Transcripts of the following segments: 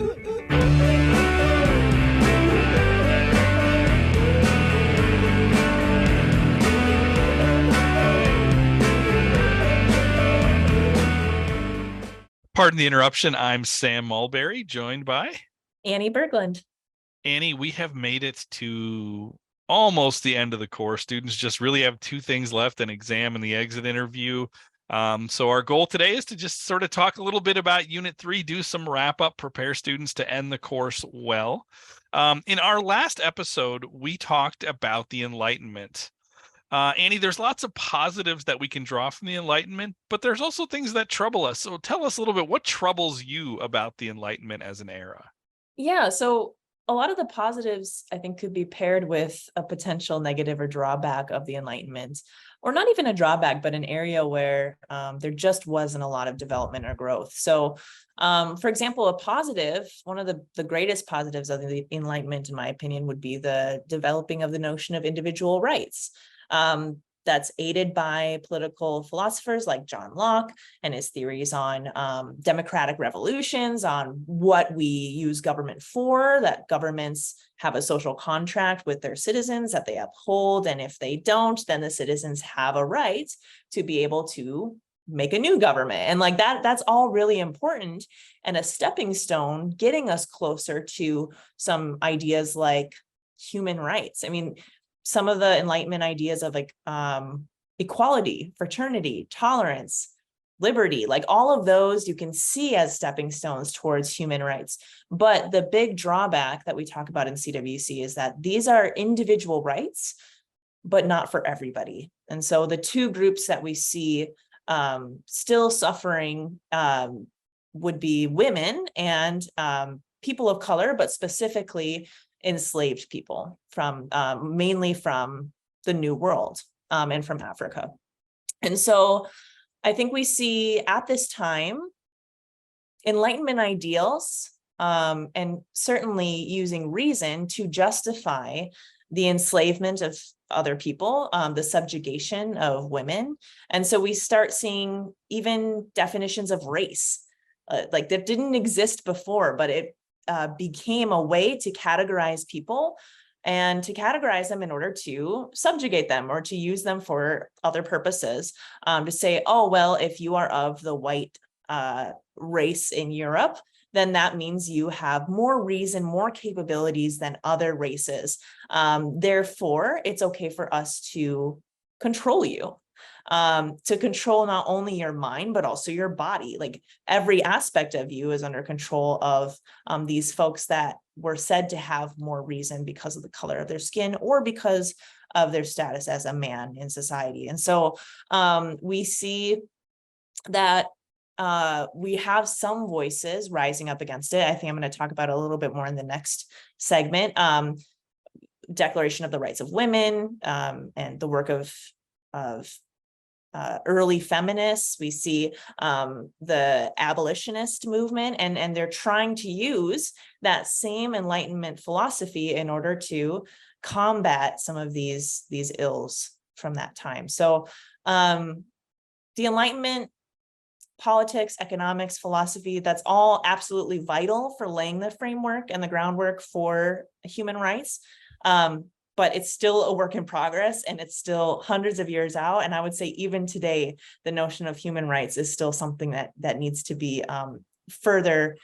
Pardon the interruption. I'm Sam Mulberry, joined by Annie Berglund. Annie. We have made it to almost the end of the course. Students just really have two things left, an exam and the exit interview. So our goal today is to just sort of talk a little bit about Unit 3, do some wrap up, prepare students to end the course well. In our last episode, we talked about the Enlightenment. Annie, there's lots of positives that we can draw from the Enlightenment, but there's also things that trouble us. So tell us a little bit, what troubles you about the Enlightenment as an era? Yeah, so a lot of the positives, I think, could be paired with a potential negative or drawback of the Enlightenment, or not even a drawback, but an area where there just wasn't a lot of development or growth. So, for example, a positive, one of the greatest positives of the Enlightenment, in my opinion, would be the developing of the notion of individual rights. That's aided by political philosophers like John Locke and his theories on democratic revolutions, on what we use government for, that governments have a social contract with their citizens that they uphold. And if they don't, then the citizens have a right to be able to make a new government. And like that's all really important, and a stepping stone getting us closer to some ideas like human rights. I mean, some of the Enlightenment ideas of like equality, fraternity, tolerance, liberty, like all of those you can see as stepping stones towards human rights. But the big drawback that we talk about in CWC is that these are individual rights, but not for everybody. And so the two groups that we see still suffering would be women and people of color, but specifically enslaved people from mainly from the New World and from Africa. And so I think we see at this time Enlightenment ideals and certainly using reason to justify the enslavement of other people, the subjugation of women. And so we start seeing even definitions of race like that didn't exist before, but it became a way to categorize people and to categorize them in order to subjugate them or to use them for other purposes. To say, oh, well, if you are of the white race in Europe, then that means you have more reason, more capabilities than other races. Therefore, it's okay for us to control you. To control not only your mind, but also your body. Like every aspect of you is under control of these folks that were said to have more reason because of the color of their skin or because of their status as a man in society. And so we see that we have some voices rising up against it. I think I'm going to talk about it a little bit more in the next segment. Declaration of the Rights of Women and the work of early feminists. We see the abolitionist movement, and they're trying to use that same Enlightenment philosophy in order to combat some of these ills from that time. So the Enlightenment, politics, economics, philosophy, that's all absolutely vital for laying the framework and the groundwork for human rights. But it's still a work in progress, and it's still hundreds of years out. And I would say even today, the notion of human rights is still something that needs to be further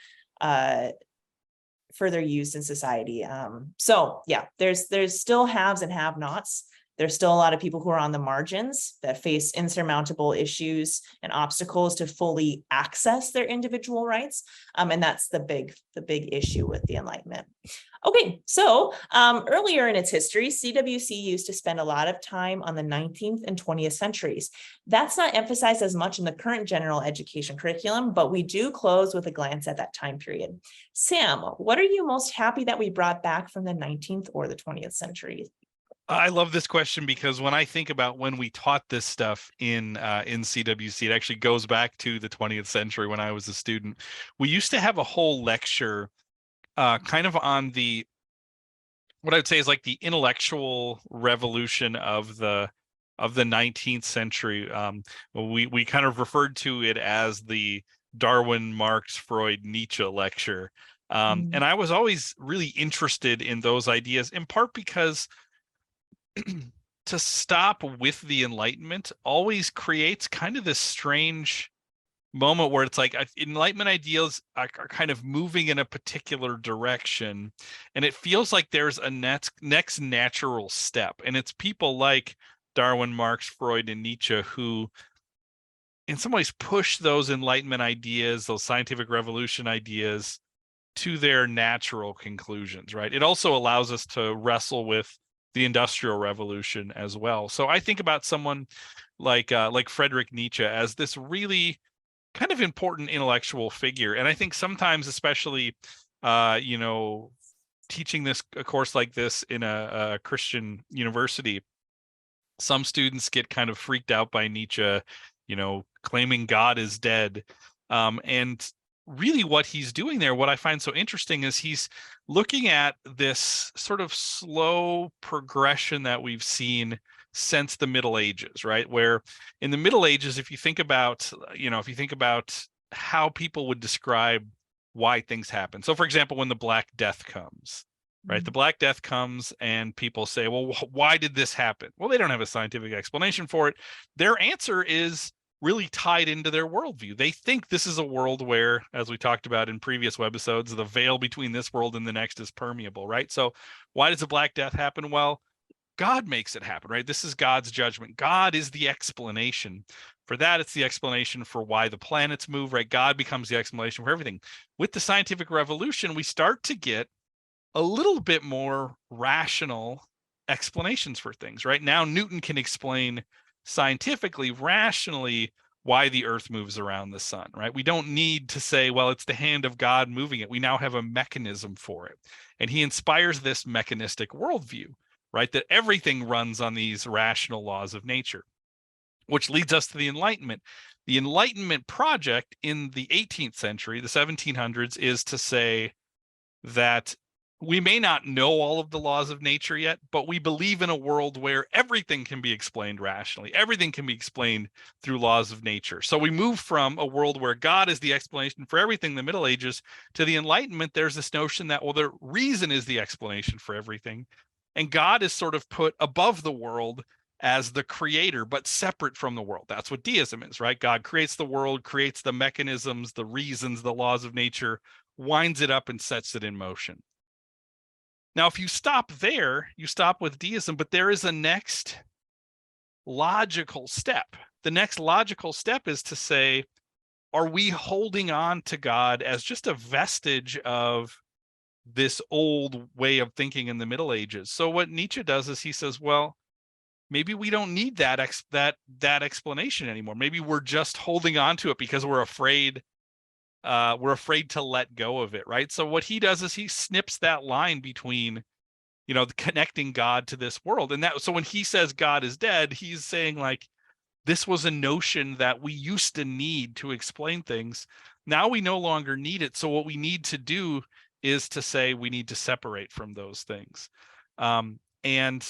used in society. So yeah, there's still haves and have-nots. There's still a lot of people who are on the margins that face insurmountable issues and obstacles to fully access their individual rights. And that's the big issue with the Enlightenment. Okay, so earlier in its history, CWC used to spend a lot of time on the 19th and 20th centuries. That's not emphasized as much in the current general education curriculum, but we do close with a glance at that time period. Sam, what are you most happy that we brought back from the 19th or the 20th century? I love this question because when I think about when we taught this stuff in CWC, it actually goes back to the 20th century when I was a student. We used to have a whole lecture kind of on what I would say is like the intellectual revolution of the 19th century. We kind of referred to it as the Darwin, Marx, Freud, Nietzsche lecture. And I was always really interested in those ideas, in part because to stop with the Enlightenment always creates kind of this strange moment where it's like Enlightenment ideals are kind of moving in a particular direction, and it feels like there's a next natural step, and it's people like Darwin, Marx, Freud, and Nietzsche who in some ways push those Enlightenment ideas, those scientific revolution ideas, to their natural conclusions, right? It also allows us to wrestle with the Industrial Revolution as well. So I think about someone like Friedrich Nietzsche as this really kind of important intellectual figure. And I think sometimes, especially, teaching a course like this in a Christian university, some students get kind of freaked out by Nietzsche, claiming God is dead. And really what he's doing there, what I find so interesting is he's looking at this sort of slow progression that we've seen since the Middle Ages, right? Where in the Middle Ages, if you think about how people would describe why things happen. So for example, when the Black Death comes, right? The Black Death comes and people say, well, why did this happen? Well, they don't have a scientific explanation for it. Their answer is really tied into their worldview. They think this is a world where, as we talked about in previous webisodes, the veil between this world and the next is permeable, right? So why does the Black Death happen? Well, God makes it happen, right? This is God's judgment. God is the explanation for that. It's the explanation for why the planets move, right? God becomes the explanation for everything. With the scientific revolution, we start to get a little bit more rational explanations for things, right? Now Newton can explain scientifically, rationally, why the earth moves around the sun, right? We don't need to say, well, it's the hand of God moving it. We now have a mechanism for it. And he inspires this mechanistic worldview, right? That everything runs on these rational laws of nature, which leads us to the Enlightenment. The Enlightenment project in the 18th century, the 1700s, is to say that we may not know all of the laws of nature yet, but we believe in a world where everything can be explained rationally. Everything can be explained through laws of nature. So we move from a world where God is the explanation for everything in the Middle Ages to the Enlightenment. There's this notion that, well, the reason is the explanation for everything. And God is sort of put above the world as the creator, but separate from the world. That's what deism is, right? God creates the world, creates the mechanisms, the reasons, the laws of nature, winds it up and sets it in motion. Now, if you stop there, you stop with deism, but there is a next logical step. The next logical step is to say, are we holding on to God as just a vestige of this old way of thinking in the Middle Ages? So what Nietzsche does is he says, well, maybe we don't need that explanation anymore. Maybe we're just holding on to it because we're afraid to let go of it, right? So what he does is he snips that line between, connecting God to this world. And so when he says God is dead, he's saying like, this was a notion that we used to need to explain things. Now we no longer need it. So what we need to do is to say we need to separate from those things. And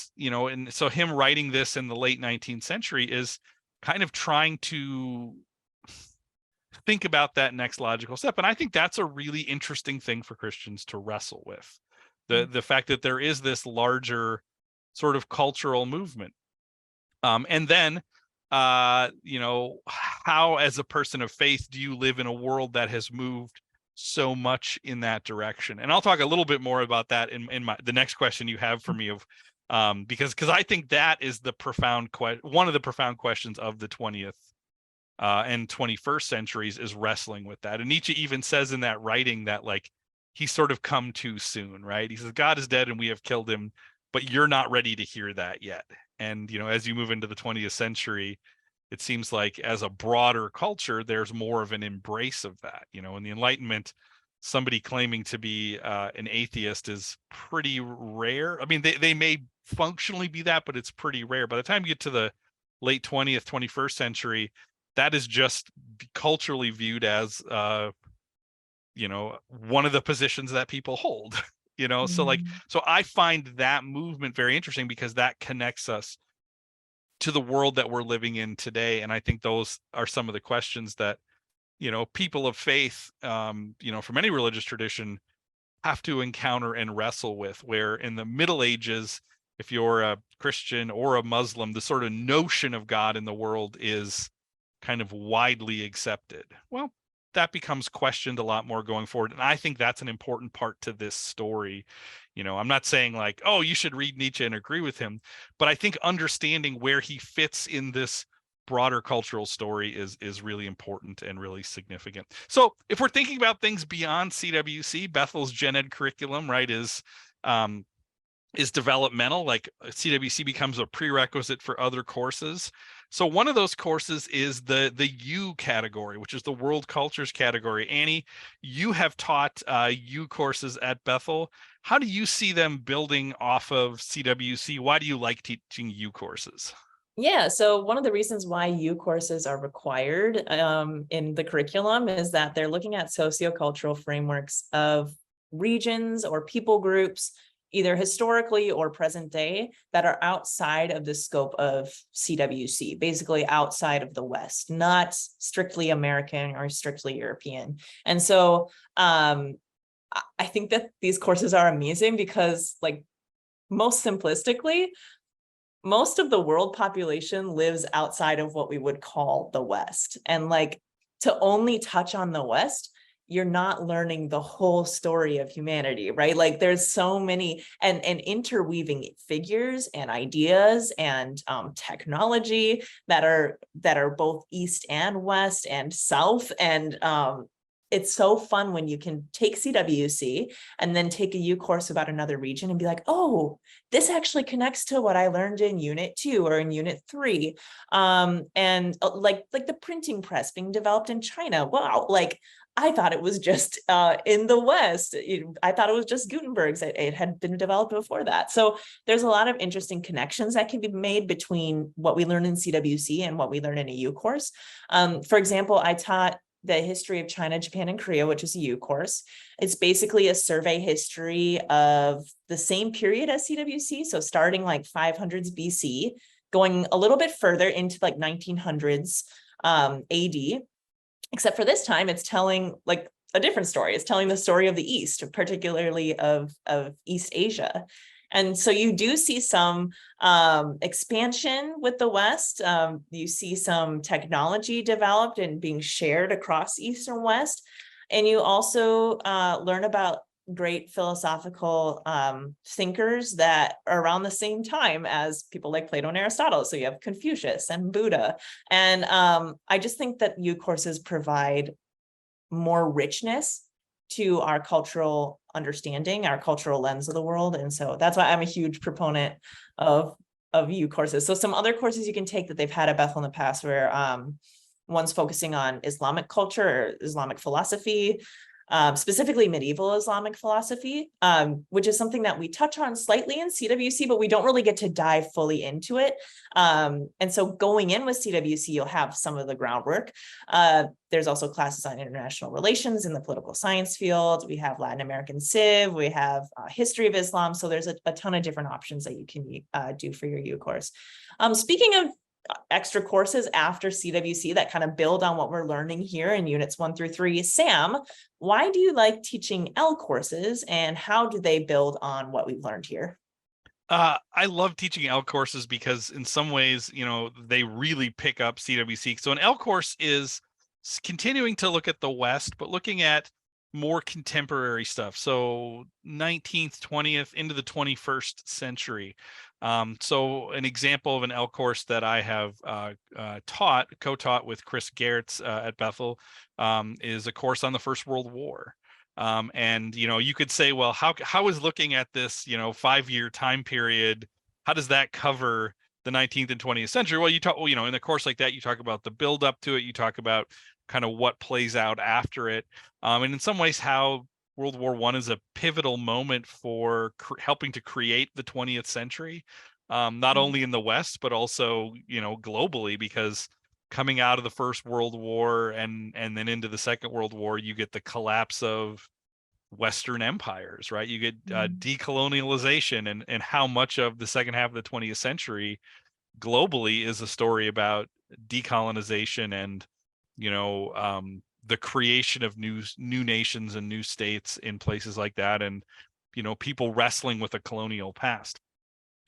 so him writing this in the late 19th century is kind of trying to think about that next logical step. And I think that's a really interesting thing for Christians to wrestle with. The fact that there is this larger sort of cultural movement. And then, how as a person of faith do you live in a world that has moved so much in that direction? And I'll talk a little bit more about that in the next question you have for me of because I think that is one of the profound questions of the 20th and 21st centuries is wrestling with that. And Nietzsche even says in that writing that like he's sort of come too soon, right? He says God is dead and we have killed him, but you're not ready to hear that yet. And as you move into the 20th century, it seems like as a broader culture, there's more of an embrace of that. In the Enlightenment, somebody claiming to be an atheist is pretty rare. I mean, they may functionally be that, but it's pretty rare. By the time you get to the late 20th, 21st century, that is just culturally viewed as, one of the positions that people hold, so I find that movement very interesting because that connects us to the world that we're living in today. And I think those are some of the questions that, people of faith, from any religious tradition have to encounter and wrestle with, where in the Middle Ages, if you're a Christian or a Muslim, the sort of notion of God in the world is kind of widely accepted. Well, that becomes questioned a lot more going forward. And I think that's an important part to this story. I'm not saying like, oh, you should read Nietzsche and agree with him, but I think understanding where he fits in this broader cultural story is really important and really significant. So if we're thinking about things beyond CWC, Bethel's Gen Ed curriculum, right, is developmental. Like CWC becomes a prerequisite for other courses. So one of those courses is the U category, which is the world cultures category. Annie, you have taught U courses at Bethel. How do you see them building off of CWC? Why do you like teaching U courses? Yeah, so one of the reasons why U courses are required in the curriculum is that they're looking at sociocultural frameworks of regions or people groups, either historically or present day, that are outside of the scope of CWC, basically outside of the West, not strictly American or strictly European. And so I think that these courses are amazing because, like, most simplistically, most of the world population lives outside of what we would call the West. And like, to only touch on the West, you're not learning the whole story of humanity, right? Like there's so many and interweaving figures and ideas and technology that are both East and West and South. And it's so fun when you can take CWC and then take a U course about another region and be like, oh, this actually connects to what I learned in Unit 2 or in Unit 3. And like the printing press being developed in China. Wow, like I thought it was just in the West. I thought it was just Gutenberg's. It had been developed before that. So there's a lot of interesting connections that can be made between what we learn in CWC and what we learn in a U course. For example, I taught the history of China, Japan, and Korea, which is a U course. It's basically a survey history of the same period as CWC. So starting like 500s BC, going a little bit further into like 1900s AD. Except for this time, it's telling like a different story. It's telling the story of the East, particularly of East Asia. And so you do see some expansion with the West. You see some technology developed and being shared across East and West. And you also learn about great philosophical thinkers that are around the same time as people like Plato and Aristotle. So you have Confucius and Buddha. And I just think that U courses provide more richness to our cultural understanding, our cultural lens of the world. And so that's why I'm a huge proponent of U courses. So some other courses you can take that they've had at Bethel in the past where one's focusing on Islamic culture or Islamic philosophy, specifically medieval Islamic philosophy, which is something that we touch on slightly in CWC, but we don't really get to dive fully into it. And so going in with CWC, you'll have some of the groundwork. There's also classes on international relations in the political science field. We have Latin American Civ, we have history of Islam. So there's a ton of different options that you can do for your U course. Speaking of extra courses after CWC that kind of build on what we're learning here in units 1 through 3. Sam, why do you like teaching L courses and how do they build on what we've learned here? I love teaching L courses because in some ways, they really pick up CWC. So an L course is continuing to look at the West, but looking at more contemporary stuff. So 19th, 20th into the 21st century. So an example of an L course that I have co-taught with Chris Gertz at Bethel is a course on the First World War. And you could say, well, how is looking at this 5-year time period, how does that cover the 19th and 20th century? Well, in a course like that, you talk about the build up to it, you talk about kind of what plays out after it, and in some ways how World War I is a pivotal moment for helping to create the 20th century, not only in the West but also globally, because coming out of the First World War and then into the Second World War, you get the collapse of Western empires, right? You get decolonialization, and how much of the second half of the 20th century globally is a story about decolonization and the creation of new nations and new states in places like that, and people wrestling with a colonial past.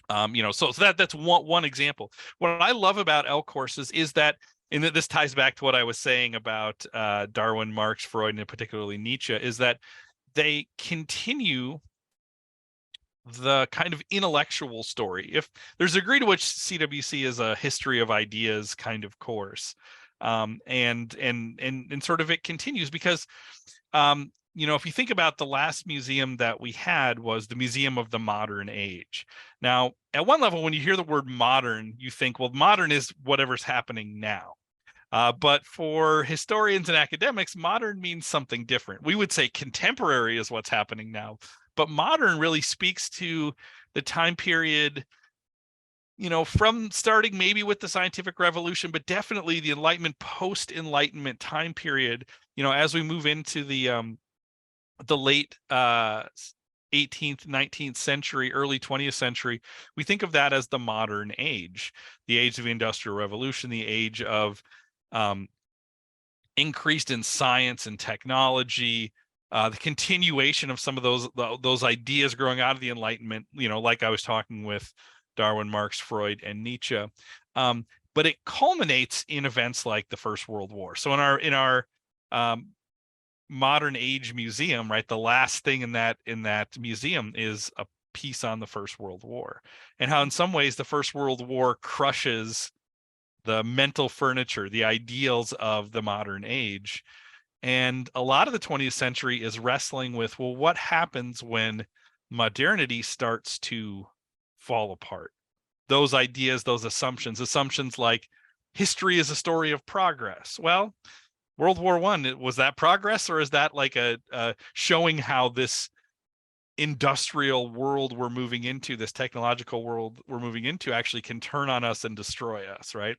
So that's one example. What I love about L courses is that, and this ties back to what I was saying about Darwin, Marx, Freud, and particularly Nietzsche, is that they continue the kind of intellectual story. If there's a degree to which CWC is a history of ideas kind of course, and sort of it continues because if you think about the last museum that we had was the Museum of the Modern Age. Now, at one level, when you hear the word modern, you think, well, modern is whatever's happening now. But for historians and academics, modern means something different. We would say contemporary is what's happening now, but modern really speaks to the time period, from starting maybe with the scientific revolution, but definitely the Enlightenment, post-Enlightenment time period, as we move into the late 18th, 19th century, early 20th century, we think of that as the modern age, the age of the Industrial Revolution, the age of increased in science and technology, the continuation of some of those ideas growing out of the Enlightenment, like I was talking with Darwin, Marx, Freud, and Nietzsche. But it culminates in events like the First World War. So in our modern age museum, right, the last thing in that museum is a piece on the First World War, and how in some ways the First World War crushes the mental furniture, the ideals of the modern age. And a lot of the 20th century is wrestling with, well, what happens when modernity starts to fall apart? Those ideas, those assumptions like history is a story of progress. Well, World War I, was that progress, or is that like a showing how this industrial world we're moving into, this technological world we're moving into, actually can turn on us and destroy us, right?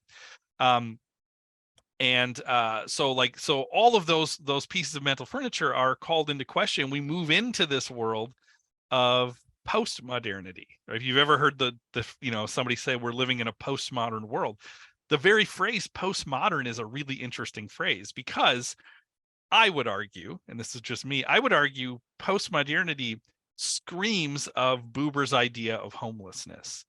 So all of those pieces of mental furniture are called into question. We move into this world of post-modernity. If you've ever heard the somebody say we're living in a postmodern world, the very phrase postmodern is a really interesting phrase, because I would argue, and this is just me, I would argue postmodernity screams of Buber's idea of homelessness,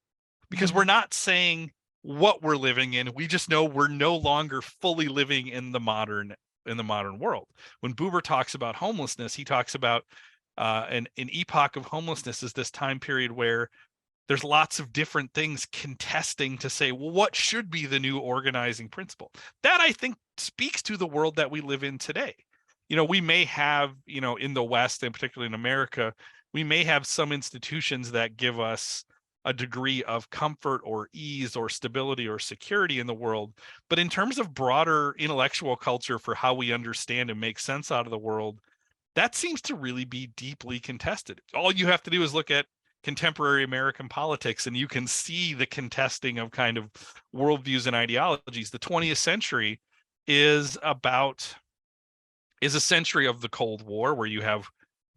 because we're not saying what we're living in. We just know we're no longer fully living in the modern world. When Buber talks about homelessness, he talks about an epoch of homelessness is this time period where there's lots of different things contesting to say, well, what should be the new organizing principle? That, I think, speaks to the world that we live in today. We may have, in the West, and particularly in America, we may have some institutions that give us a degree of comfort or ease or stability or security in the world. But in terms of broader intellectual culture for how we understand and make sense out of the world, that seems to really be deeply contested. All you have to do is look at contemporary American politics, and you can see the contesting of kind of worldviews and ideologies. The 20th century is a century of the Cold War, where you have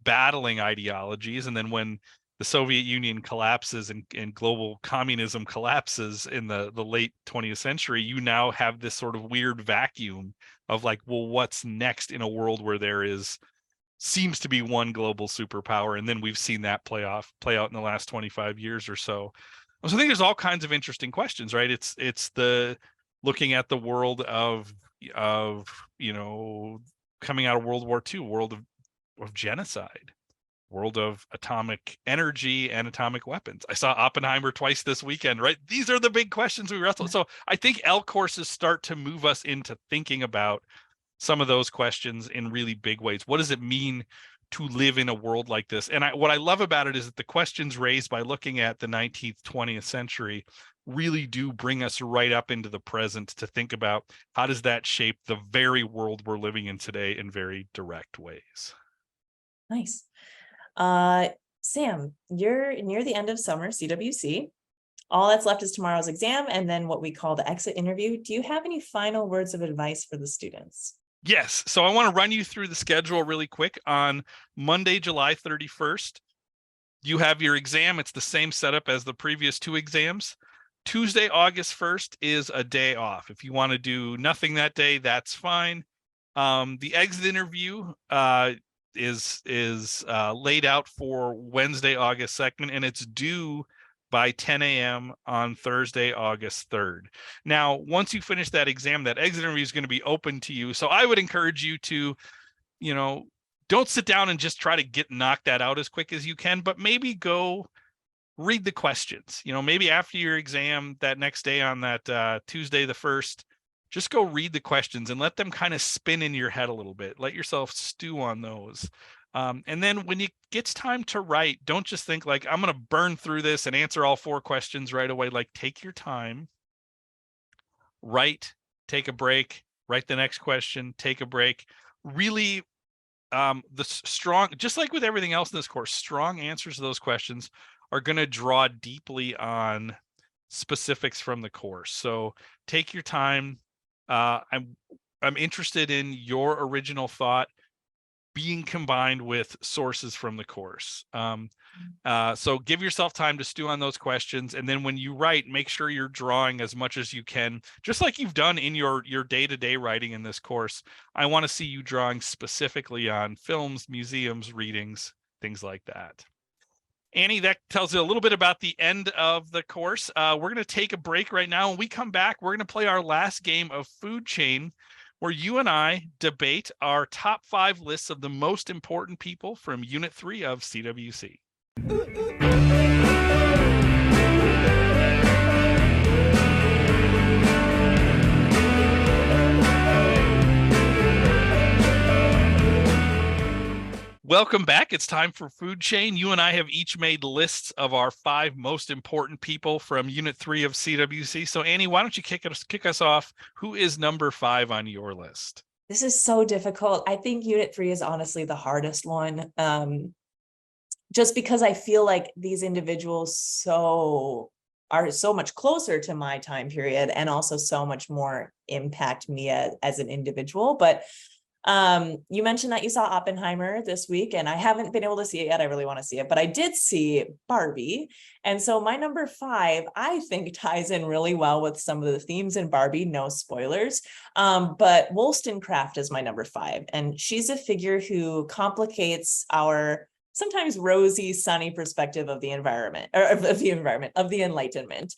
battling ideologies, and then when the Soviet Union collapses and global communism collapses in the late 20th century, you now have this sort of weird vacuum of like, well, what's next in a world where there seems to be one global superpower? And then we've seen that play out in the last 25 years or so. So I think there's all kinds of interesting questions, right? It's the looking at the world of coming out of World War II, world of genocide, world of atomic energy and atomic weapons. I saw Oppenheimer twice this weekend, right? These are the big questions we wrestle. So I think L courses start to move us into thinking about some of those questions in really big ways. What does it mean to live in a world like this? And what I love about it is that the questions raised by looking at the 19th, 20th century really do bring us right up into the present to think about how does that shape the very world we're living in today in very direct ways. Nice. Sam, you're near the end of summer CWC. All that's left is tomorrow's exam and then what we call the exit interview. Do you have any final words of advice for the students? Yes. So I want to run you through the schedule really quick. On Monday, July 31st, you have your exam. It's the same setup as the previous two exams. Tuesday, August 1st is a day off. If you want to do nothing that day, that's fine. The exit interview is laid out for Wednesday, August 2nd, and it's due by 10 a.m. on Thursday, August 3rd. Now, once you finish that exam, that exit interview is going to be open to you. So I would encourage you to, don't sit down and just try to knock that out as quick as you can, but maybe go read the questions. Maybe after your exam that next day on that Tuesday the 1st, just go read the questions and let them kind of spin in your head a little bit. Let yourself stew on those. And then when it gets time to write, don't just think like, I'm going to burn through this and answer all 4 questions right away. Like, take your time, write, take a break, write the next question, take a break. Really, just like with everything else in this course, strong answers to those questions are going to draw deeply on specifics from the course. So take your time. I'm interested in your original thought being combined with sources from the course. So give yourself time to stew on those questions. And then when you write, make sure you're drawing as much as you can, just like you've done in your day-to-day writing in this course. I want to see you drawing specifically on films, museums, readings, things like that. Annie, that tells you a little bit about the end of the course. We're going to take a break right now. When we come back, we're going to play our last game of Food Chain, where you and I debate our top 5 lists of the most important people from Unit 3 of CWC. Welcome back. It's time for Food Chain. You and I have each made lists of our 5 most important people from Unit 3 of CWC. So Annie, why don't you kick us off? Who is number 5 on your list? This is so difficult. I think Unit 3 is honestly the hardest one. Just because I feel like these individuals are so much closer to my time period and also so much more impact me as an individual. But you mentioned that you saw Oppenheimer this week, and I haven't been able to see it yet. I really want to see it, but I did see Barbie. And so my number 5, I think, ties in really well with some of the themes in Barbie, no spoilers. But Wollstonecraft is my number 5. And she's a figure who complicates our sometimes rosy, sunny perspective of the environment, or of the Enlightenment.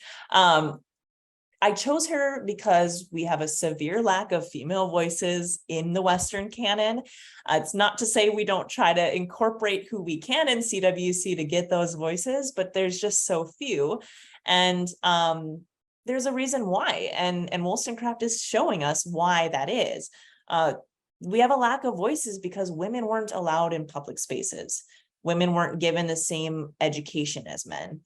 I chose her because we have a severe lack of female voices in the Western canon. It's not to say we don't try to incorporate who we can in CWC to get those voices, but there's just so few. And there's a reason why. And Wollstonecraft is showing us why that is. We have a lack of voices because women weren't allowed in public spaces. Women weren't given the same education as men.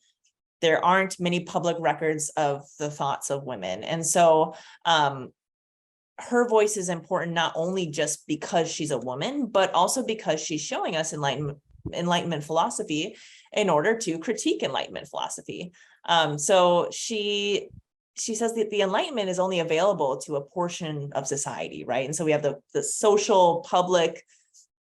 There aren't many public records of the thoughts of women. And so her voice is important, not only just because she's a woman, but also because she's showing us Enlightenment philosophy in order to critique Enlightenment philosophy. So she says that the Enlightenment is only available to a portion of society, right? And so we have the social, public,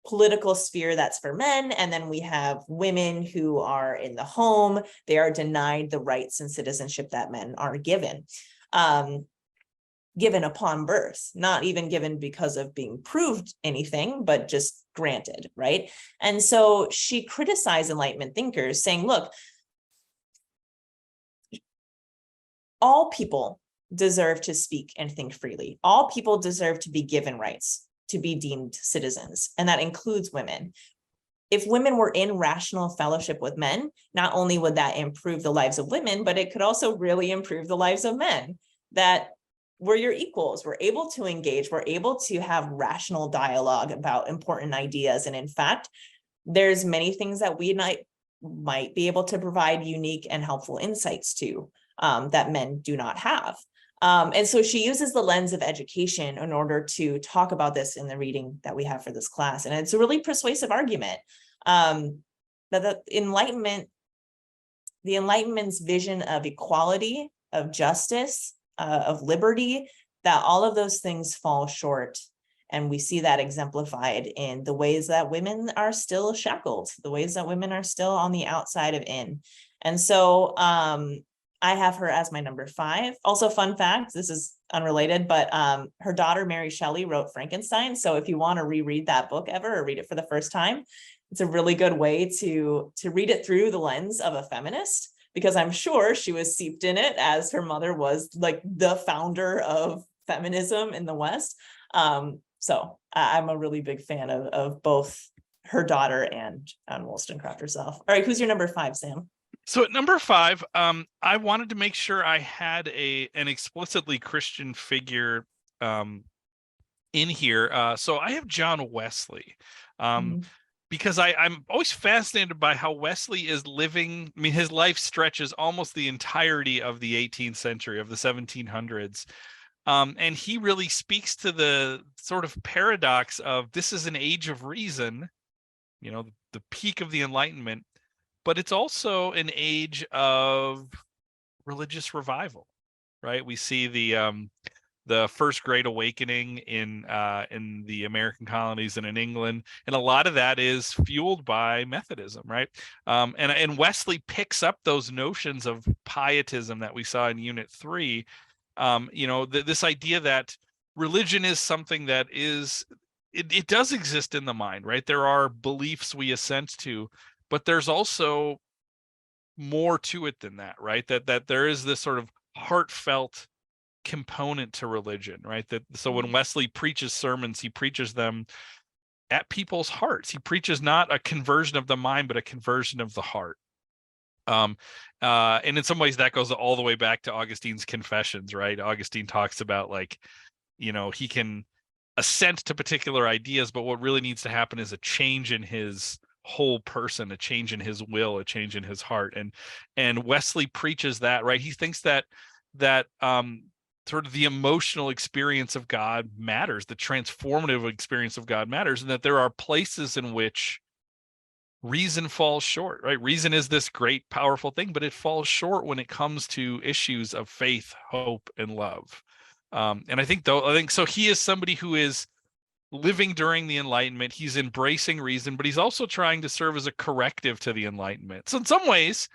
political sphere that's for men, and then we have women who are in the home. They are denied the rights and citizenship that men are given upon birth, not even given because of being proved anything, but just granted, right? And so she criticized Enlightenment thinkers, saying, look, all people deserve to speak and think freely. All people deserve to be given rights, to be deemed citizens, and that includes women. If women were in rational fellowship with men, not only would that improve the lives of women, but it could also really improve the lives of men, that we're your equals, we're able to engage, we're able to have rational dialogue about important ideas. And in fact, there's many things that we might be able to provide unique and helpful insights to that men do not have. And so she uses the lens of education in order to talk about this in the reading that we have for this class. And it's a really persuasive argument that the Enlightenment's vision of equality, of justice, of liberty, that all of those things fall short. And we see that exemplified in the ways that women are still shackled, the ways that women are still on the outside of in. And so I have her as my number 5. Also, fun fact, this is unrelated, but her daughter, Mary Shelley, wrote Frankenstein. So if you want to reread that book ever or read it for the first time, it's a really good way to read it through the lens of a feminist, because I'm sure she was seeped in it as her mother was like the founder of feminism in the West. So I'm a really big fan of both her daughter and Wollstonecraft herself. All right, who's your number 5, Sam? So at number 5, I wanted to make sure I had an explicitly Christian figure in here. So I have John Wesley, because I'm always fascinated by how Wesley is living. I mean, his life stretches almost the entirety of the 18th century, of the 1700s. And he really speaks to the sort of paradox of this is an age of reason, the peak of the Enlightenment, but it's also an age of religious revival, right? We see the first Great Awakening in the American colonies and in England, and a lot of that is fueled by Methodism, right? And Wesley picks up those notions of pietism that we saw in Unit 3. This idea that religion is something that is it does exist in the mind, right? There are beliefs we assent to, but there's also more to it than that, right? That there is this sort of heartfelt component to religion, right? So when Wesley preaches sermons, he preaches them at people's hearts. He preaches not a conversion of the mind, but a conversion of the heart. And in some ways that goes all the way back to Augustine's Confessions, right? Augustine talks about he can assent to particular ideas, but what really needs to happen is a change in his whole person, a change in his will, a change in his heart. And Wesley preaches that, right? He thinks that sort of the emotional experience of God matters, the transformative experience of God matters, and that there are places in which reason falls short, right? Reason is this great, powerful thing, but it falls short when it comes to issues of faith, hope, and love. And I think so. He is somebody who is living during the Enlightenment. He's embracing reason, but he's also trying to serve as a corrective to the Enlightenment. So in some ways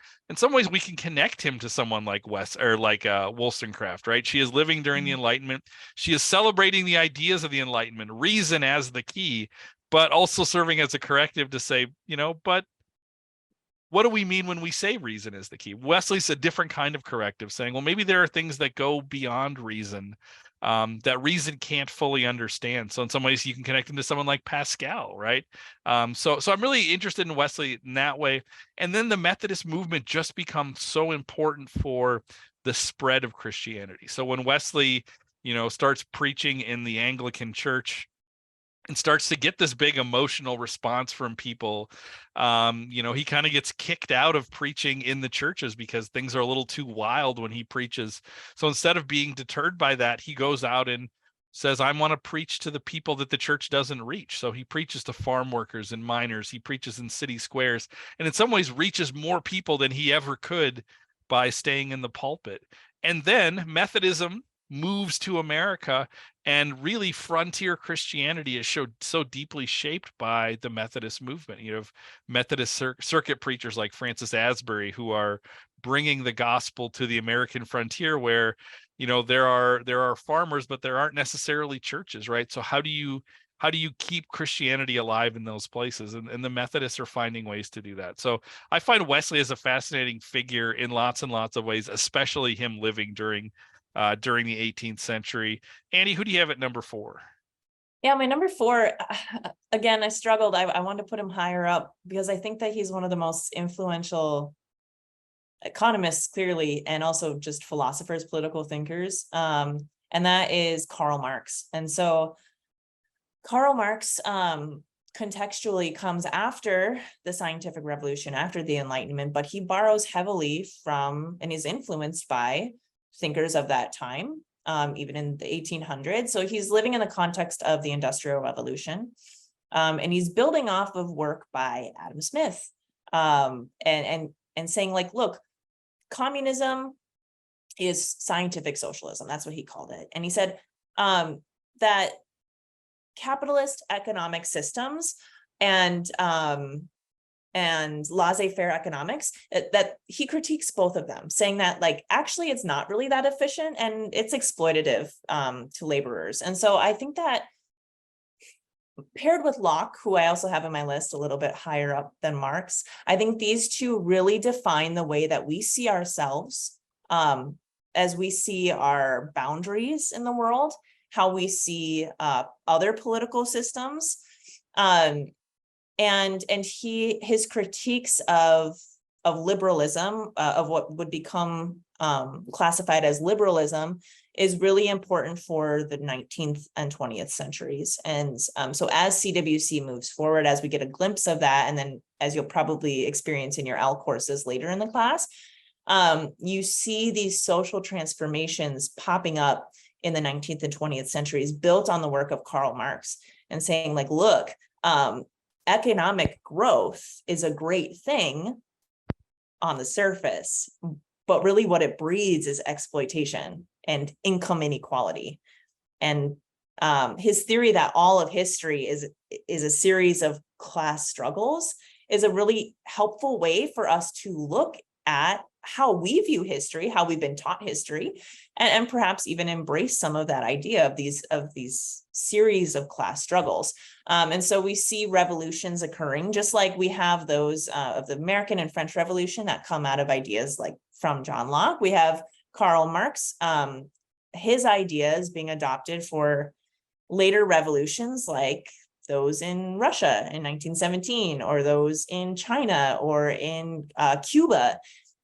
we can connect him to someone like Wollstonecraft, right? She is living during the Enlightenment. She is celebrating the ideas of the Enlightenment, reason as the key, but also serving as a corrective to say, but what do we mean when we say reason is the key? Wesley's a different kind of corrective, saying, well, maybe there are things that go beyond reason, that reason can't fully understand. So in some ways you can connect him to someone like Pascal, right? So I'm really interested in Wesley in that way. And then the Methodist movement just becomes so important for the spread of Christianity. So when Wesley, starts preaching in the Anglican Church and starts to get this big emotional response from people, he kind of gets kicked out of preaching in the churches because things are a little too wild when he preaches. So instead of being deterred by that, he goes out and says, I want to preach to the people that the church doesn't reach. So he preaches to farm workers and miners. He preaches in city squares, and in some ways reaches more people than he ever could by staying in the pulpit. And then Methodism moves to America, and really frontier Christianity is so deeply shaped by the Methodist movement. You have Methodist circuit preachers like Francis Asbury who are bringing the gospel to the American frontier, where there are farmers, but there aren't necessarily churches, right? So how do you keep Christianity alive in those places? And the Methodists are finding ways to do that. So I find Wesley as a fascinating figure in lots and lots of ways, especially him living during the 18th century. Andy, who do you have at number 4? Yeah, my number 4, again, I struggled. I wanted to put him higher up because I think that he's one of the most influential economists, clearly, and also just philosophers, political thinkers. And that is Karl Marx. And so Karl Marx contextually comes after the scientific revolution, after the Enlightenment, but he borrows heavily from and is influenced by thinkers of that time, even in the 1800s. So he's living in the context of the Industrial Revolution, and he's building off of work by Adam Smith, and saying, like, look, communism is scientific socialism. That's what he called it. And he said that capitalist economic systems and and laissez-faire economics, that he critiques both of them, saying that like actually it's not really that efficient and it's exploitative to laborers. And so I think that paired with Locke, who I also have in my list a little bit higher up than Marx, I think these two really define the way that we see ourselves, as we see our boundaries in the world, how we see other political systems. And his critiques of liberalism, of what would become classified as liberalism, is really important for the 19th and 20th centuries. And so as CWC moves forward, as we get a glimpse of that, and then as you'll probably experience in your L courses later in the class, you see these social transformations popping up in the 19th and 20th centuries built on the work of Karl Marx, and saying like, look, economic growth is a great thing on the surface, but really what it breeds is exploitation and income inequality. And his theory that all of history is a series of class struggles is a really helpful way for us to look at how we view history, how we've been taught history, and perhaps even embrace some of that idea of these series of class struggles. And so we see revolutions occurring, just like we have those of the American and French Revolution that come out of ideas like from John Locke. We have Karl Marx, his ideas being adopted for later revolutions like those in Russia in 1917, or those in China or in Cuba.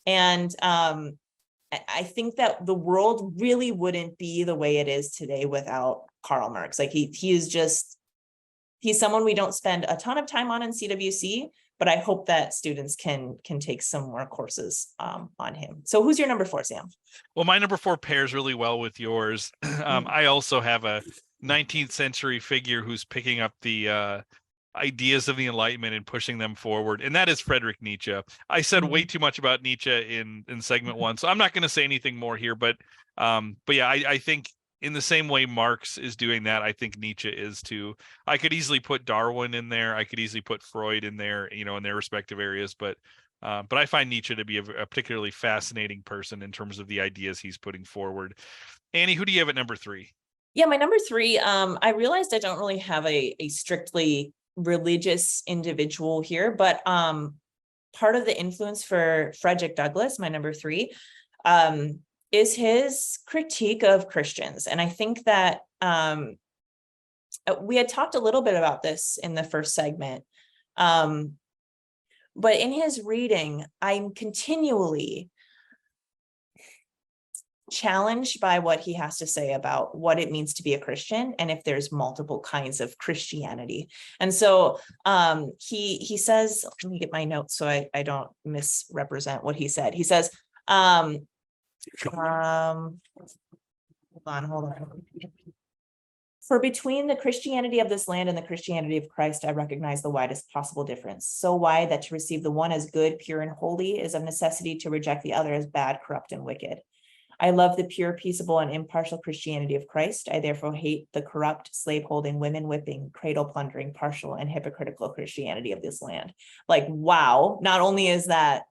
And I think that the world really wouldn't be the way it is today without Karl Marx. Like he's someone we don't spend a ton of time on in CWC, but I hope that students can take some more courses on him. So who's your number 4, Sam? Well, my number 4 pairs really well with yours. I also have a 19th century figure who's picking up the ideas of the Enlightenment and pushing them forward, and that is Friedrich Nietzsche. I said way too much about Nietzsche in segment 1, so I'm not going to say anything more here. But yeah, I think in the same way Marx is doing that, I think Nietzsche is too. I could easily put Darwin in there. I could easily put Freud in there, in their respective areas. But I find Nietzsche to be a particularly fascinating person in terms of the ideas he's putting forward. Annie, who do you have at number 3? Yeah, my number 3, I realized I don't really have a strictly religious individual here, but part of the influence for Frederick Douglass, my number 3, is his critique of Christians. And I think that we had talked a little bit about this in the first segment, but in his reading, I'm continually challenged by what he has to say about what it means to be a Christian, and if there's multiple kinds of Christianity. And so he says, let me get my notes so I don't misrepresent what he said. He says, hold on. For between the Christianity of this land and the Christianity of Christ, I recognize the widest possible difference. So wide that to receive the one as good, pure, and holy is of necessity to reject the other as bad, corrupt, and wicked. I love the pure, peaceable, and impartial Christianity of Christ. I therefore hate the corrupt, slave-holding, women-whipping, cradle-plundering, partial, and hypocritical Christianity of this land. Like, wow, not only is that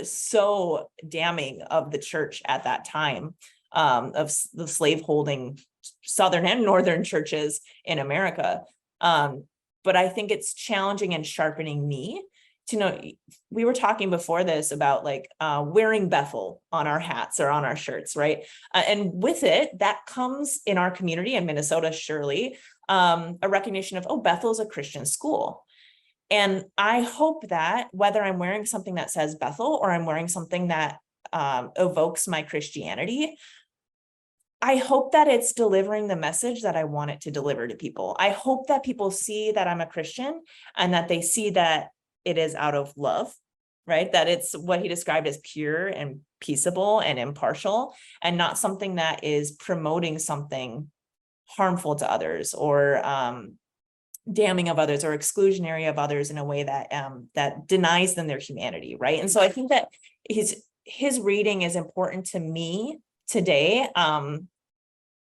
so damning of the church at that time, of the slave-holding Southern and Northern churches in America, but I think it's challenging and sharpening me to know. We were talking before this about like wearing Bethel on our hats or on our shirts, right? And with it, that comes in our community in Minnesota, surely, a recognition of, oh, Bethel is a Christian school. And I hope that whether I'm wearing something that says Bethel or I'm wearing something that evokes my Christianity, I hope that it's delivering the message that I want it to deliver to people. I hope that people see that I'm a Christian and that they see that it is out of love, right? That it's what he described as pure and peaceable and impartial, and not something that is promoting something harmful to others or damning of others or exclusionary of others in a way that that denies them their humanity, right? And so I think that his reading is important to me today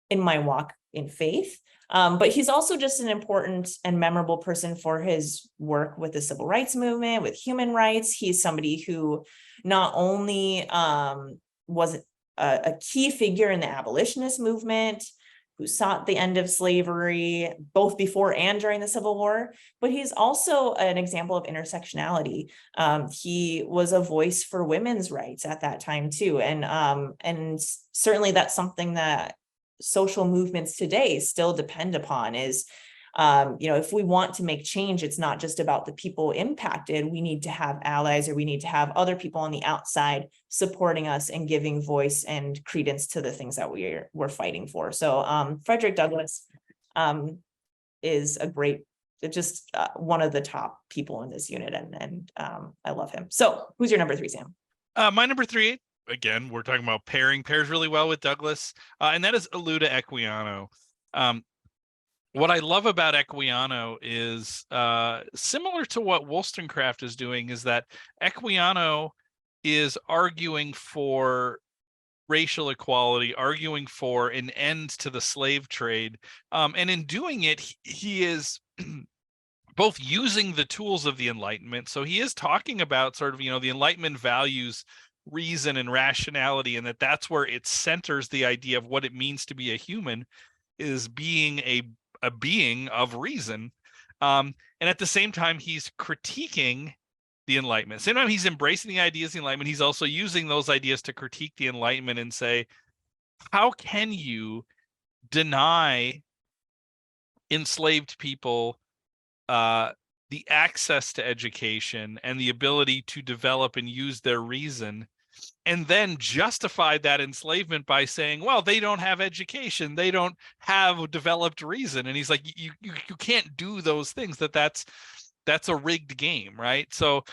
in my walk in faith. But he's also just an important and memorable person for his work with the civil rights movement, with human rights. He's somebody who not only was a key figure in the abolitionist movement, who sought the end of slavery, both before and during the Civil War, but he's also an example of intersectionality. He was a voice for women's rights at that time too. And certainly that's something that social movements today still depend upon is, if we want to make change, it's not just about the people impacted. We need to have allies, or we need to have other people on the outside supporting us and giving voice and credence to the things that we're fighting for. So Frederick Douglass is a great, just one of the top people in this unit, and I love him. So who's your number 3, Sam? My number 3, again, we're talking about pairs really well with Douglass, and that is Eluda Equiano. What I love about Equiano is similar to what Wollstonecraft is doing, is that Equiano is arguing for racial equality, arguing for an end to the slave trade. And in doing it, he is both using the tools of the Enlightenment. So he is talking about sort of, the Enlightenment values reason and rationality, and that's where it centers the idea of what it means to be a human, is being a being of reason. And at the same time, he's critiquing the Enlightenment. Same time he's embracing the ideas of the Enlightenment, he's also using those ideas to critique the Enlightenment and say, how can you deny enslaved people the access to education and the ability to develop and use their reason, and then justify that enslavement by saying, well, they don't have education, they don't have developed reason. And he's like, you can't do those things. That's a rigged game, right? So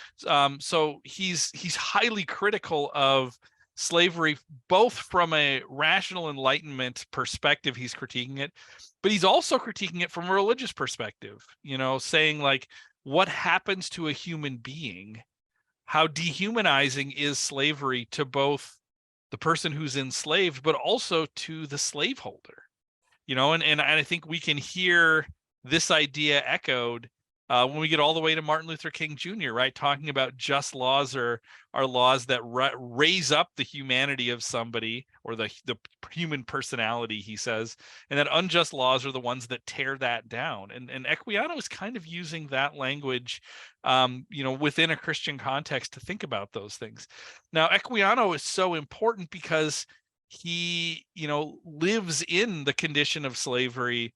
he's highly critical of slavery, both from a rational Enlightenment perspective, he's critiquing it, but he's also critiquing it from a religious perspective, saying like, what happens to a human being? How dehumanizing is slavery to both the person who's enslaved, but also to the slaveholder, and I think we can hear this idea echoed when we get all the way to Martin Luther King Jr., right? Talking about just laws are laws that raise up the humanity of somebody, or the human personality, he says, and that unjust laws are the ones that tear that down. And Equiano is kind of using that language, within a Christian context to think about those things. Now, Equiano is so important because he, lives in the condition of slavery,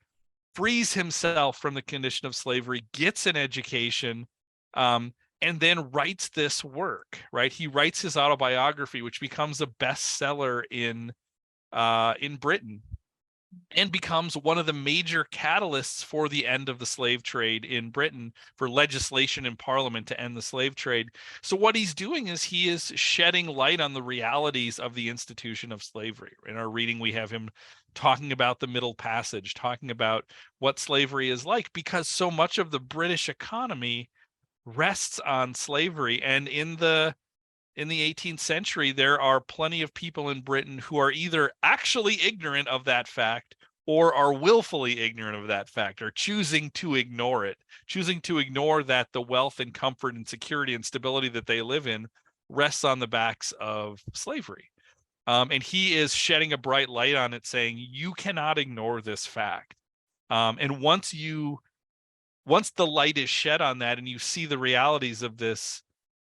frees himself from the condition of slavery, gets an education, and then writes this work, right? He writes his autobiography, which becomes a bestseller in Britain, and becomes one of the major catalysts for the end of the slave trade in Britain, for legislation in Parliament to end the slave trade. So what he's doing is he is shedding light on the realities of the institution of slavery. In our reading, we have him talking about the Middle Passage, talking about what slavery is like, because so much of the British economy rests on slavery. And in the 18th century, there are plenty of people in Britain who are either actually ignorant of that fact, or are willfully ignorant of that fact, or choosing to ignore it, choosing to ignore that the wealth and comfort and security and stability that they live in rests on the backs of slavery. And he is shedding a bright light on it, saying, you cannot ignore this fact. And once the light is shed on that, and you see the realities of this,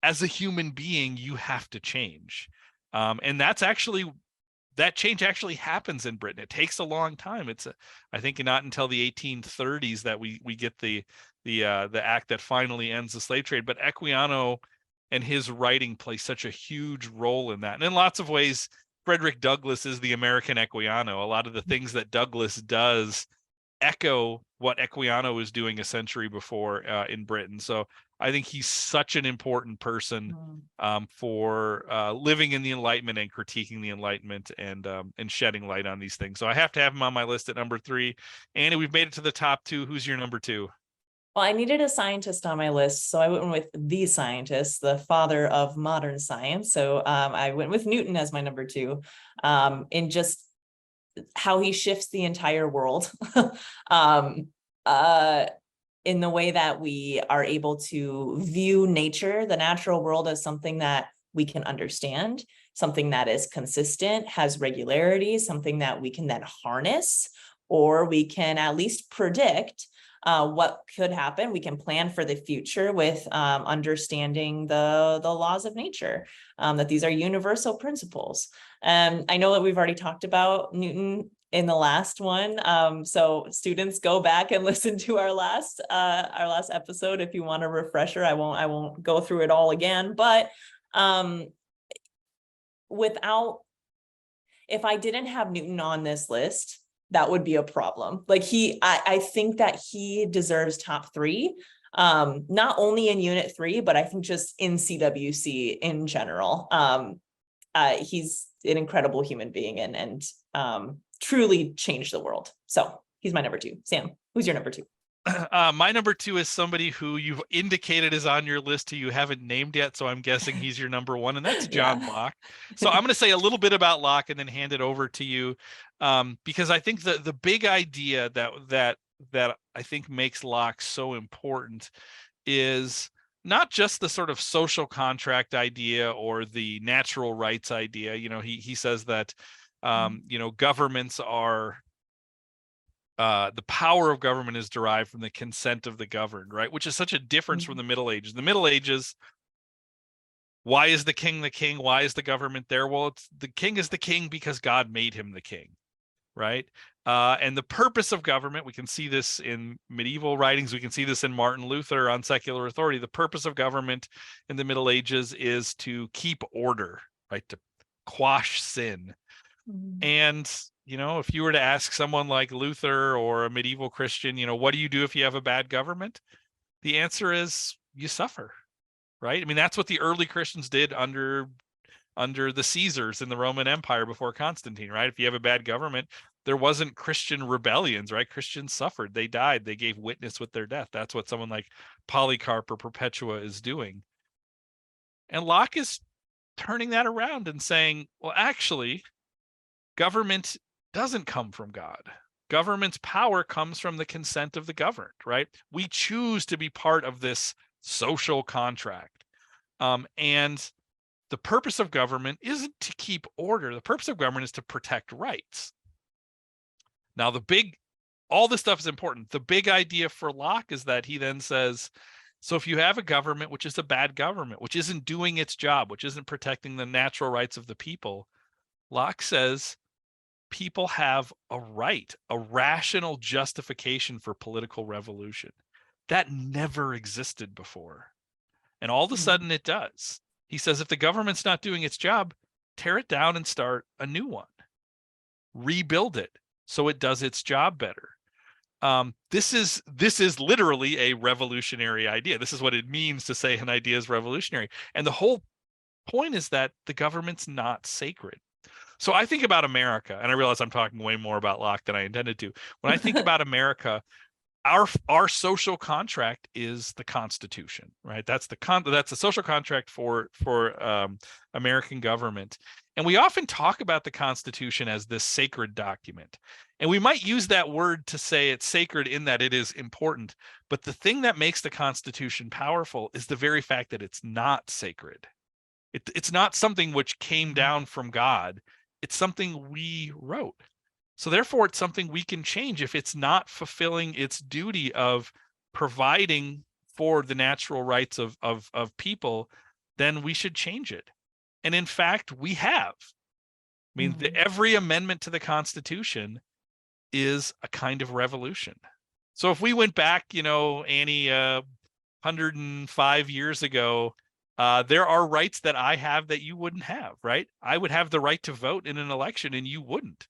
as a human being, you have to change. And that change actually happens in Britain. It takes a long time. I think not until the 1830s that we get the act that finally ends the slave trade. But Equiano and his writing play such a huge role in that. And in lots of ways, Frederick Douglass is the American Equiano. A lot of the things that Douglass does echo what Equiano was doing a century before in Britain. So I think he's such an important person for living in the Enlightenment and critiquing the Enlightenment and shedding light on these things. So I have to have him on my list at number 3. Annie, we've made it to the top 2. Who's your number 2? Well, I needed a scientist on my list, so I went with the scientist, the father of modern science. So I went with Newton as my number 2. In just how he shifts the entire world um, uh, in the way that we are able to view nature, the natural world, as something that we can understand, something that is consistent, has regularity, something that we can then harness, or we can at least predict what could happen. We can plan for the future with understanding the laws of nature, that these are universal principles. I know that we've already talked about Newton in the last one. So students, go back and listen to our last episode if you want a refresher. I won't go through it all again, but if I didn't have Newton on this list, that would be a problem. Like I think that he deserves top 3, not only in Unit 3, but I think just in CWC in general. He's an incredible human being and truly changed the world. So he's my number 2. Sam, who's your number 2? My number 2 is somebody who you've indicated is on your list who you haven't named yet, so I'm guessing he's your number 1, and that's John Locke. So I'm going to say a little bit about Locke and then hand it over to you, because I think the big idea that I think makes Locke so important is not just the sort of social contract idea or the natural rights idea. You know, he says that you know, governments are the power of government is derived from the consent of the governed, right? Which is such a difference from the Middle Ages. The Middle Ages, why is the king the king? Why is the government there? Well, the king is the king because God made him the king, right? And the purpose of government, we can see this in medieval writings, we can see this in Martin Luther on secular authority. The purpose of government in the Middle Ages is to keep order, right? To quash sin. And you know, if you were to ask someone like Luther or a medieval Christian, you know, what do you do if you have a bad government? The answer is you suffer, right? I mean, that's what the early Christians did under the Caesars in the Roman Empire before Constantine, right? If you have a bad government, there wasn't Christian rebellions, right? Christians suffered, they died, they gave witness with their death. That's what someone like Polycarp or Perpetua is doing. And Locke is turning that around and saying, well, actually, government doesn't come from God. Government's power comes from the consent of the governed, right? We choose to be part of this social contract. And the purpose of government isn't to keep order. The purpose of government is to protect rights. Now, all this stuff is important. The big idea for Locke is that he then says, so if you have a government which is a bad government, which isn't doing its job, which isn't protecting the natural rights of the people, Locke says, people have a right, a rational justification for political revolution. That never existed before. And all of a sudden it does. He says, if the government's not doing its job, tear it down and start a new one. Rebuild it so it does its job better. This is literally a revolutionary idea. This is what it means to say an idea is revolutionary. And the whole point is that the government's not sacred. So I think about America, and I realize I'm talking way more about Locke than I intended to. When I think about America, our social contract is the Constitution, right? That's the social contract for American government. And we often talk about the Constitution as this sacred document. And we might use that word to say it's sacred in that it is important. But the thing that makes the Constitution powerful is the very fact that it's not sacred. It's not something which came down from God. It's something we wrote. So therefore, it's something we can change. If it's not fulfilling its duty of providing for the natural rights of people, then we should change it. And in fact, we have. I mean, every amendment to the Constitution is a kind of revolution. So if we went back, you know, Annie, 105 years ago, there are rights that I have that you wouldn't have, right? I would have the right to vote in an election and you wouldn't.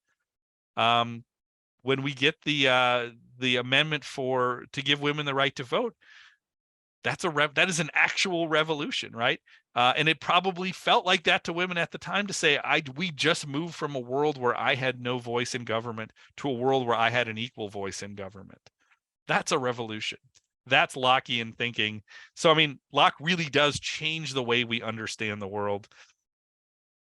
When we get the amendment to give women the right to vote, that is an actual revolution, right? And it probably felt like that to women at the time to say, we just moved from a world where I had no voice in government to a world where I had an equal voice in government. That's a revolution. That's Lockean thinking. So, I mean, Locke really does change the way we understand the world.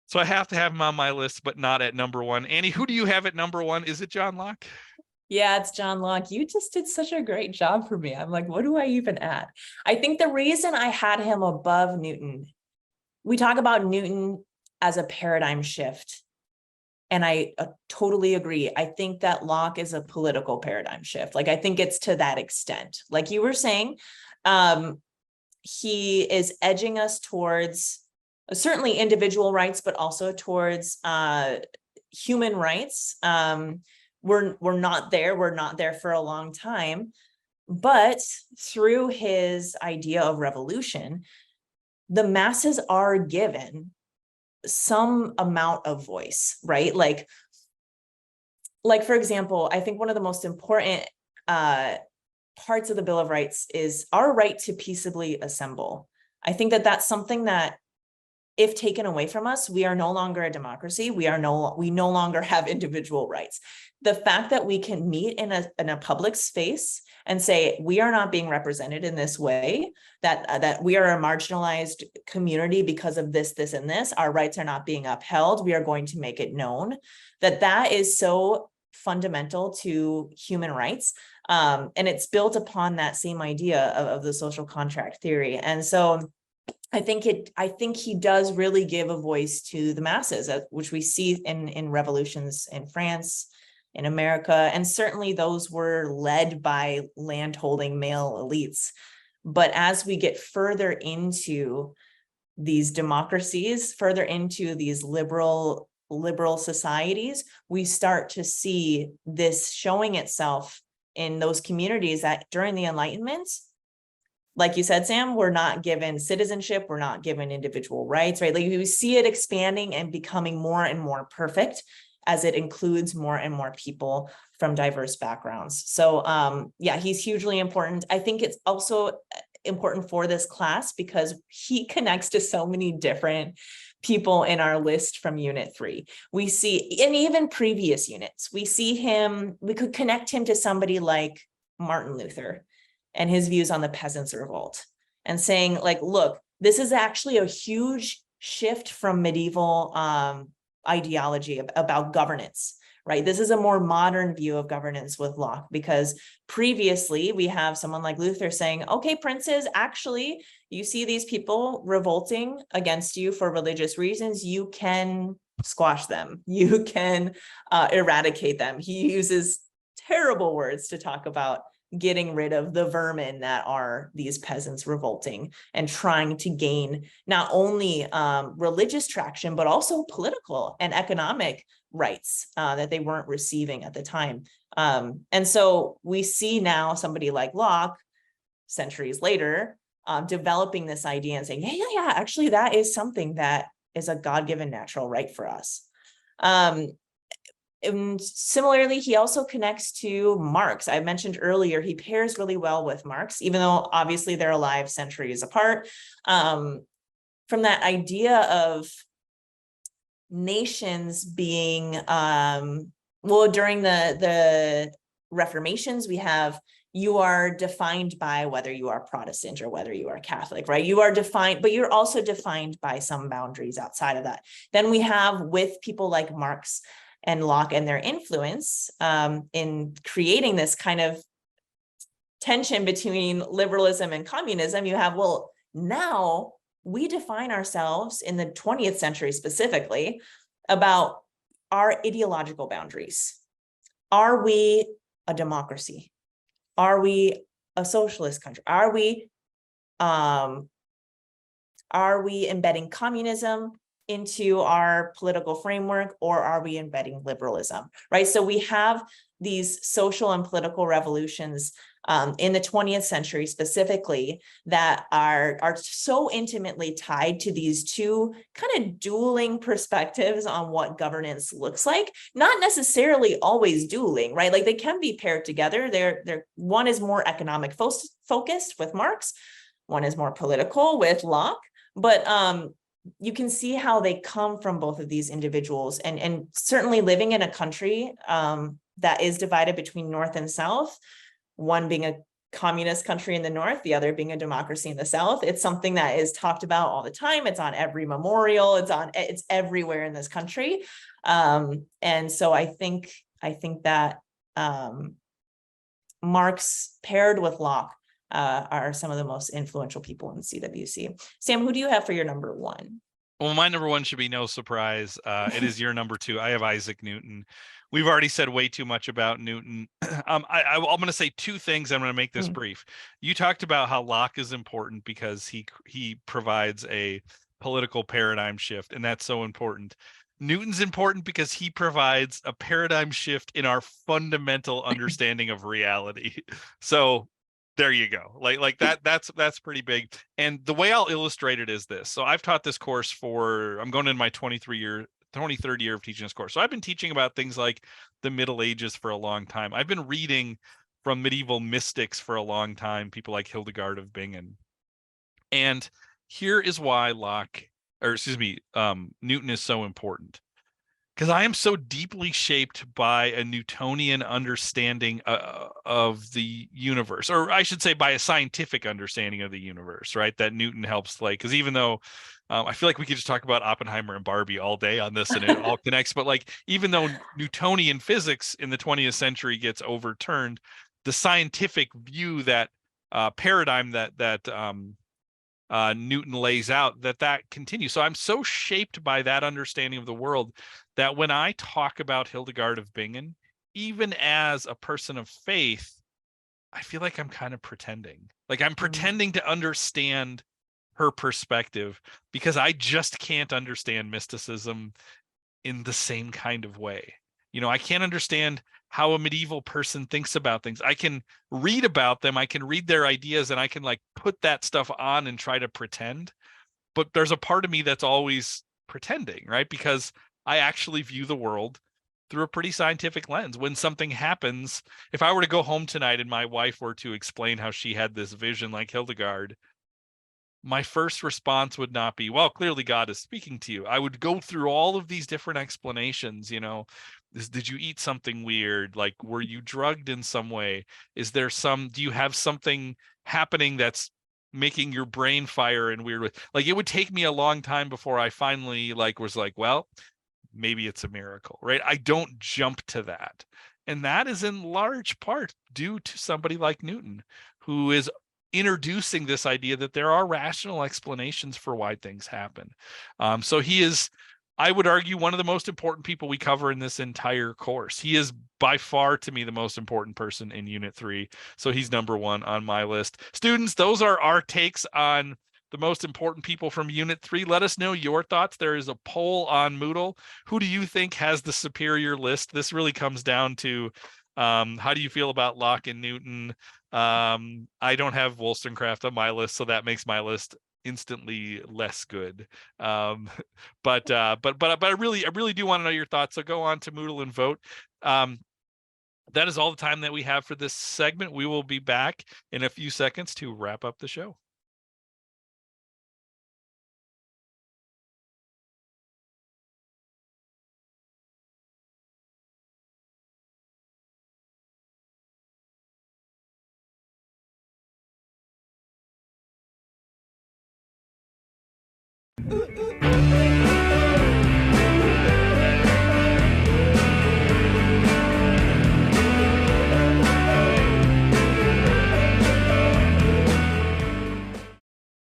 So I have to have him on my list, but not at number one. Annie, who do you have at number one? Is it John Locke? Yeah, it's John Locke. You just did such a great job for me. I'm like, what do I even add? I think the reason I had him above Newton, we talk about Newton as a paradigm shift. And I totally agree. I think that Locke is a political paradigm shift. Like, I think it's to that extent. Like you were saying, he is edging us towards certainly individual rights, but also towards human rights. We're not there. We're not there for a long time. But through his idea of revolution, the masses are given some amount of voice, right? Like for example, I think one of the most important parts of the Bill of Rights is our right to peaceably assemble. I think that that's something that, if taken away from us, we are no longer a democracy. We no longer have individual rights. The fact that we can meet in a public space and say, we are not being represented in this way, that we are a marginalized community because of this, and this, our rights are not being upheld, we are going to make it known, that is so fundamental to human rights. And it's built upon that same idea of the social contract theory. And so I think he does really give a voice to the masses, which we see in revolutions in France, in America, and certainly those were led by landholding male elites. But as we get further into these democracies, further into these liberal societies, we start to see this showing itself in those communities that during the Enlightenment, like you said, Sam, we're not given citizenship, we're not given individual rights, right? Like we see it expanding and becoming more and more perfect as it includes more and more people from diverse backgrounds. So yeah, he's hugely important. I think it's also important for this class because he connects to so many different people in our list from Unit 3. We see, and even previous units, we could connect him to somebody like Martin Luther and his views on the peasants' revolt, and saying, like, look, this is actually a huge shift from medieval ideology about governance, right? This is a more modern view of governance with Locke, because previously we have someone like Luther saying, okay, princes, actually, you see these people revolting against you for religious reasons, you can squash them, you can eradicate them. He uses terrible words to talk about getting rid of the vermin that are these peasants revolting and trying to gain not only religious traction, but also political and economic rights that they weren't receiving at the time. And so we see now somebody like Locke, centuries later, developing this idea and saying, yeah, actually, that is something that is a God-given natural right for us. And similarly, he also connects to Marx. I mentioned earlier, he pairs really well with Marx, even though obviously they're alive centuries apart. From that idea of nations being, well, during the Reformations, we have, you are defined by whether you are Protestant or whether you are Catholic, right? You are defined, but you're also defined by some boundaries outside of that. Then we have, with people like Marx and Locke and their influence in creating this kind of tension between liberalism and communism, you have, well, now we define ourselves in the 20th century specifically about our ideological boundaries. Are we a democracy? Are we a socialist country? Are we embedding communism into our political framework, or are we embedding liberalism, right? So we have these social and political revolutions in the 20th century specifically that are so intimately tied to these two kind of dueling perspectives on what governance looks like, not necessarily always dueling, right? Like they can be paired together. They're one is more economic focused with Marx, one is more political with Locke, but you can see how they come from both of these individuals, and certainly living in a country that is divided between North and South, one being a communist country in the north, the other being a democracy in the south. It's something that is talked about all the time. It's on every memorial. It's everywhere in this country. And so I think that Marx paired with Locke are some of the most influential people in CWC. Sam, who do you have for your number one? Well, my number one should be no surprise. It is your number two. I have Isaac Newton. We've already said way too much about Newton. I'm going to say two things. I'm going to make this brief. You talked about how Locke is important because he provides a political paradigm shift, and that's so important. Newton's important because he provides a paradigm shift in our fundamental understanding of reality. So there you go. Like that's pretty big. And the way I'll illustrate it is this. So I've taught this course I'm going in my 23rd year of teaching this course. So I've been teaching about things like the Middle Ages for a long time. I've been reading from medieval mystics for a long time, people like Hildegard of Bingen. And here is why Newton is so important. Because I am so deeply shaped by a Newtonian understanding of the universe, or I should say by a scientific understanding of the universe, right? That Newton helps because even though I feel like we could just talk about Oppenheimer and Barbie all day on this and it all connects, but like even though Newtonian physics in the 20th century gets overturned, the scientific view, that paradigm that Newton lays out, that continues. So I'm so shaped by that understanding of the world that when I talk about Hildegard of Bingen, even as a person of faith, I feel like I'm kind of pretending. Like I'm pretending to understand her perspective because I just can't understand mysticism in the same kind of way. I can't understand how a medieval person thinks about things. I can read about them, I can read their ideas, and I can like put that stuff on and try to pretend. But there's a part of me that's always pretending, right? Because I actually view the world through a pretty scientific lens. When something happens, if I were to go home tonight and my wife were to explain how she had this vision like Hildegard, my first response would not be, well, clearly God is speaking to you. I would go through all of these different explanations, did you eat something weird? Like, were you drugged in some way? Do you have something happening that's making your brain fire in weird way? Like, it would take me a long time before I finally was like, well, maybe it's a miracle, right? I don't jump to that. And that is in large part due to somebody like Newton, who is introducing this idea that there are rational explanations for why things happen. So he is, I would argue, one of the most important people we cover in this entire course. He is by far, to me, the most important person in Unit 3. So he's number one on my list. Students, those are our takes on the most important people from Unit 3. Let us know your thoughts. There is a poll on Moodle. Who do you think has the superior list? This really comes down to how do you feel about Locke and Newton? I don't have Wollstonecraft on my list, so that makes my list instantly less good. But I really do want to know your thoughts. So go on to Moodle and vote. That is all the time that we have for this segment. We will be back in a few seconds to wrap up the show.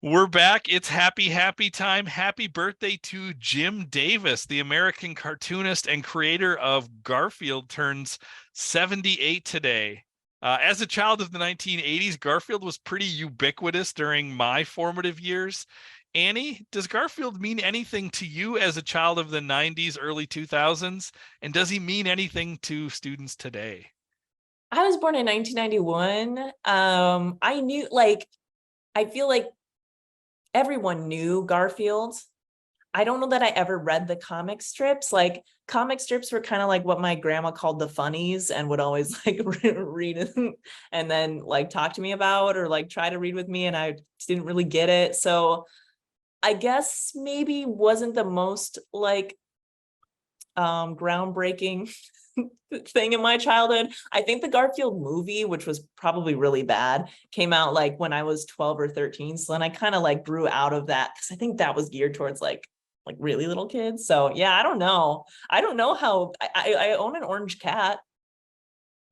We're back. It's happy time. Happy birthday to Jim Davis, the American cartoonist and creator of Garfield, turns 78 today. As a child of the 1980s, Garfield was pretty ubiquitous during my formative years. Annie, does Garfield mean anything to you as a child of the 90s, early 2000s? And does he mean anything to students today? I was born in 1991. I feel like everyone knew Garfield. I don't know that I ever read the comic strips. Like, comic strips were kind of like what my grandma called the funnies, and would always read it and then talk to me about, or try to read with me, and I didn't really get it. So I guess maybe wasn't the most groundbreaking thing in my childhood. I think the Garfield movie, which was probably really bad, came out like when I was 12 or 13. So then I kind of like grew out of that because I think that was geared towards like really little kids. So yeah, I don't know. I don't know how I own an orange cat.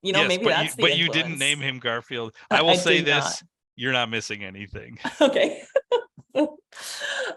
Yes, Maybe that's the you didn't name influence. him Garfield. I will I say did not. this, you're not missing anything. Okay.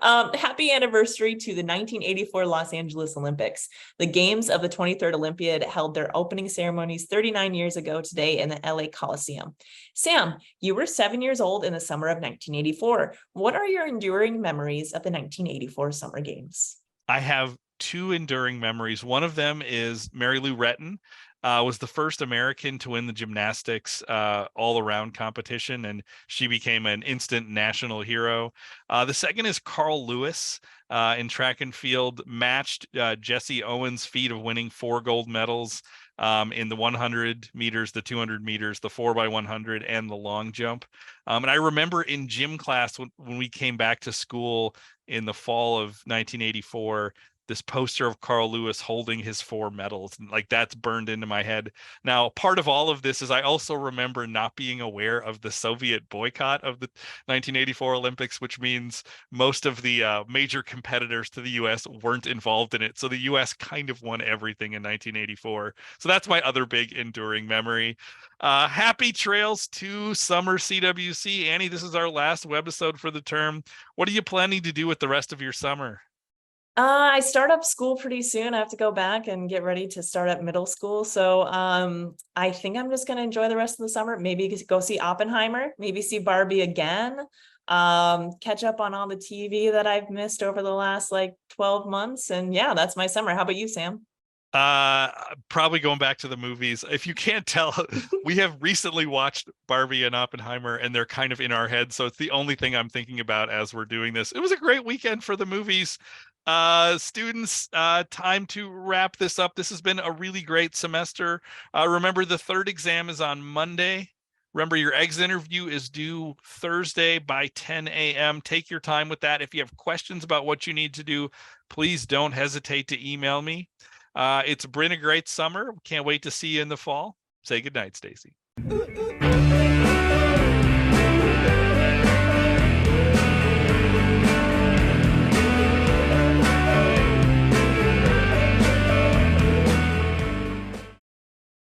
Happy anniversary to the 1984 Los Angeles Olympics. The games of the 23rd Olympiad held their opening ceremonies 39 years ago today in the LA Coliseum. Sam, you were 7 years old in the summer of 1984. What are your enduring memories of the 1984 Summer Games? I have two enduring memories. One of them is Mary Lou Retton. Was the first American to win the gymnastics all-around competition, and she became an instant national hero. The second is Carl Lewis in track and field, matched Jesse Owens' feat of winning 4 gold medals in the 100 meters, the 200 meters, the 4x100, and the long jump. And I remember in gym class when we came back to school in the fall of 1984, this poster of Carl Lewis holding his 4 medals. And like that's burned into my head. Now, part of all of this is I also remember not being aware of the Soviet boycott of the 1984 Olympics, which means most of the major competitors to the US weren't involved in it. So the US kind of won everything in 1984. So that's my other big enduring memory. Happy trails to summer CWC. Annie, this is our last webisode for the term. What are you planning to do with the rest of your summer? I start up school pretty soon. I have to go back and get ready to start up middle school. So I think I'm just going to enjoy the rest of the summer. Maybe go see Oppenheimer, maybe see Barbie again, catch up on all the TV that I've missed over the last like 12 months. And yeah, that's my summer. How about you, Sam? Probably going back to the movies. If you can't tell, we have recently watched Barbie and Oppenheimer, and they're kind of in our head. So it's the only thing I'm thinking about as we're doing this. It was a great weekend for the movies. Students, time to wrap this up. This has been a really great semester. Remember, the third exam is on Monday. Remember, your exit interview is due Thursday by 10 a.m. Take your time with that. If you have questions about what you need to do, please don't hesitate to email me. It's been a great summer. Can't wait to see you in the fall. Say goodnight, Stacy.